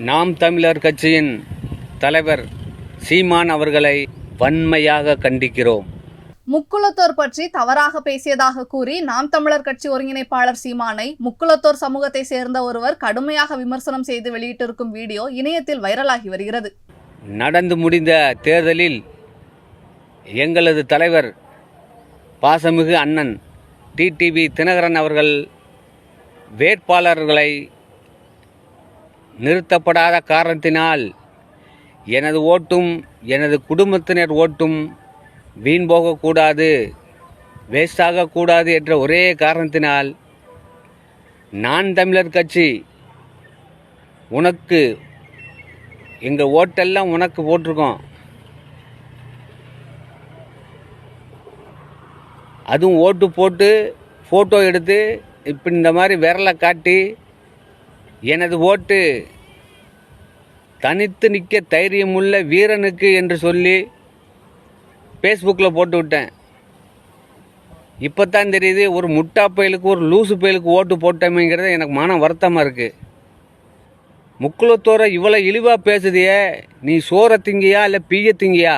நாம் தமிழர் கட்சியின் தலைவர் சீமான் அவர்களை வன்மையாக கண்டிக்கிறோம். முக்குளத்தோர் பற்றி தவறாக பேசியதாக கூறி நாம் தமிழர் கட்சி ஒருங்கிணைப்பாளர் சீமானை முக்குளத்தோர் சமூகத்தை சேர்ந்த ஒருவர் கடுமையாக விமர்சனம் செய்து வெளியிட்டிருக்கும் வீடியோ இணையத்தில் வைரலாகி வருகிறது. நடந்து முடிந்த தேர்தலில் எங்களது தலைவர் பாசமிகு அண்ணன் டிடிவி தினகரன் அவர்கள் வேட்பாளர்களை நிறுத்தப்படாத காரணத்தினால் எனது ஓட்டும் எனது குடும்பத்தினர் ஓட்டும் வீண் போகக்கூடாது, வேஸ்டாகக்கூடாது என்ற ஒரே காரணத்தினால் நான் தமிழர் கட்சி உனக்கு எங்கள் ஓட்டெல்லாம் உனக்கு போட்டிருக்கோம், அதுவும் ஓட்டு போட்டு ஃபோட்டோ எடுத்து இப்படி இந்த மாதிரி விரலை காட்டி எனது ஓட்டு தனித்து நிற்க தைரியமுள்ள வீரனுக்கு என்று சொல்லி ஃபேஸ்புக்கில் போட்டு விட்டேன். இப்போ தான் தெரியுது ஒரு முட்டா பயலுக்கு ஒரு லூசு பயலுக்கு ஓட்டு போட்டோமேங்கிறது எனக்கு மனம் வருத்தமாக இருக்குது. முக்குளத்தோரை இவ்வளோ இழிவாக பேசுதியே, நீ சோறை திங்கியா இல்லை பீய திங்கியா?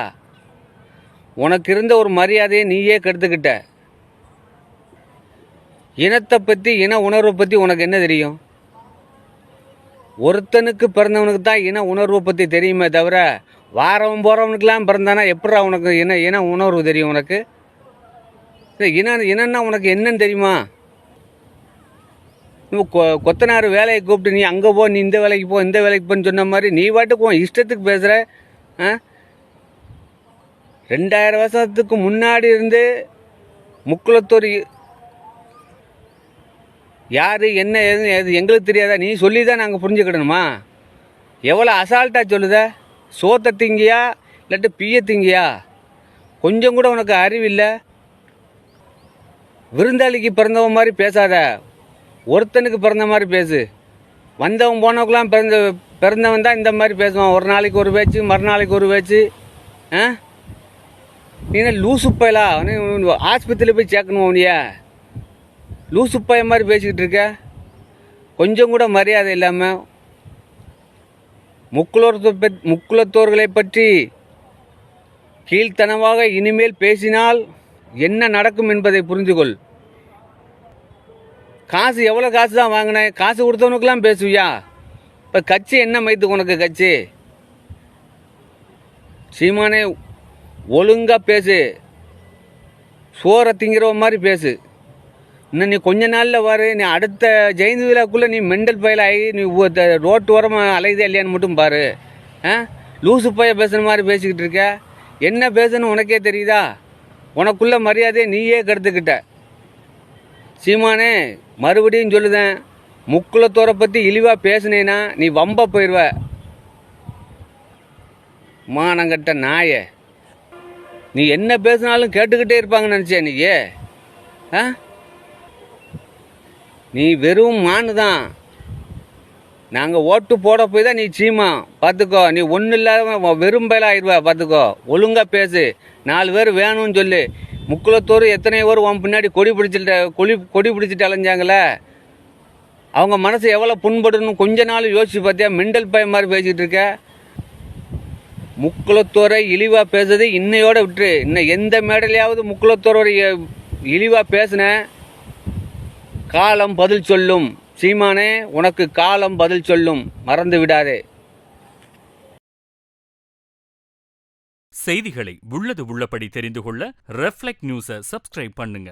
உனக்கு இருந்த ஒரு மரியாதையை நீயே கெடுத்துக்கிட்ட. இனத்தை பற்றி இன உணர்வை பற்றி உனக்கு என்ன தெரியும்? ஒருத்தனுக்கு பிறந்தவனுக்கு தான் இன உணர்வை பற்றி தெரியுமே தவிர வாரவன் போகிறவனுக்கெல்லாம் பிறந்தானா எப்படா உனக்கு இன உணர்வு தெரியும்? உனக்கு இனன்னா உனக்கு என்னன்னு தெரியுமா? கொத்தனார் வேலையை கூப்பிட்டு நீ அங்கே போ, நீ இந்த வேலைக்கு போ, இந்த வேலைக்கு போன்னு சொன்ன மாதிரி நீ பாட்டுக்கு உன் இஷ்டத்துக்கு பேசுகிற. 2000 வருஷத்துக்கு முன்னாடி இருந்து முக்குளத்தூர் யார் என்ன எது எங்களுக்கு தெரியாதா? நீ சொல்லி தான் நாங்கள் புரிஞ்சுக்கிடணுமா? எவ்வளோ அசால்ட்டாக சொல்லுத? சோத்தை திங்கியா இல்லாட்டி பீய திங்கியா? கொஞ்சம் கூட உனக்கு அறிவில்லை. விருந்தாளிக்கு பிறந்தவன் மாதிரி பேசாத, ஒருத்தனுக்கு பிறந்த மாதிரி பேசு. வந்தவன் போனவங்களாம் பிறந்தவன் தான் இந்த மாதிரி பேசுவான். ஒரு நாளைக்கு ஒரு பேச்சு, மறுநாளைக்கு ஒரு பேச்சு. நீ என்ன லூசு பயலா? ஆஸ்பத்திரியில் போய் சேர்க்கணும். அவனியா லூசு பைய மாதிரி பேசிக்கிட்டு இருக்க? கொஞ்சம் கூட மரியாதை இல்லாமல் முக்குளத்தோர்களை பற்றி கீழ்த்தனமாக இனிமேல் பேசினால் என்ன நடக்கும் என்பதை புரிந்துகொள். காசு எவ்வளோ காசு தான் வாங்கினேன்? காசு கொடுத்தவனுக்கெல்லாம் பேசுவியா? இப்போ கட்சி என்ன மைத்துக்கு உனக்கு கட்சி? சீமானே ஒழுங்காக பேசு, சோறை திங்கிறவ மாதிரி பேசு. இன்னும் நீ கொஞ்ச நாளில் வரு, நீ அடுத்த ஜெயந்தி விழாக்குள்ளே நீ மெண்டல் பயல் ஆகி நீ ரோட்டு ஓரமாக அலையுதே இல்லையான்னு மட்டும் பாரு. லூசு பைய பேசுகிற மாதிரி பேசிக்கிட்டு இருக்க. என்ன பேசுன்னு உனக்கே தெரியுதா? உனக்குள்ள மரியாதையை நீயே கெடுத்துக்கிட்ட. சீமானே மறுபடியும் சொல்லுதேன், முக்குளத்தோரை பற்றி இழிவாக பேசுனேன்னா நீ வம்ப போயிடுவ. மானங்கட்ட நாய, நீ என்ன பேசினாலும் கேட்டுக்கிட்டே இருப்பாங்கன்னு நினச்சேன் நீயே? நீ வெறும் மானு தான். நாங்கள் ஓட்டு போட போய் தான் நீ சீமா. பார்த்துக்கோ, நீ ஒன்றும் இல்லாத வெறும் பயலாக ஆயிடுவா. பார்த்துக்கோ, ஒழுங்காக பேசு. 4 பேர் வேணும்னு சொல்லு. முக்குளத்தோர் எத்தனை பேர் உன் பின்னாடி கொடி பிடிச்சிட்டு அலைஞ்சாங்களே, அவங்க மனசு எவ்வளோ புண்படணும் கொஞ்ச நாள் யோசிச்சு பார்த்தியா? மெண்டல் பய மாதிரி பேசிக்கிட்டு இருக்க. முக்குளத்தோரை இழிவாக பேசுறது இன்னையோட விட்டுரு. இன்னும் எந்த மேடலையாவது முக்குளத்தோரை இழிவாக பேசுன காலம் பதில் சொல்லும். சீமானே, உனக்கு காலம் பதில் சொல்லும், மறந்து விடாதே. செய்திகளை உள்ளது உள்ளபடி தெரிந்து கொள்ள ரெஃப்ளெக்ட் நியூஸை சப்ஸ்கிரைப் பண்ணுங்க.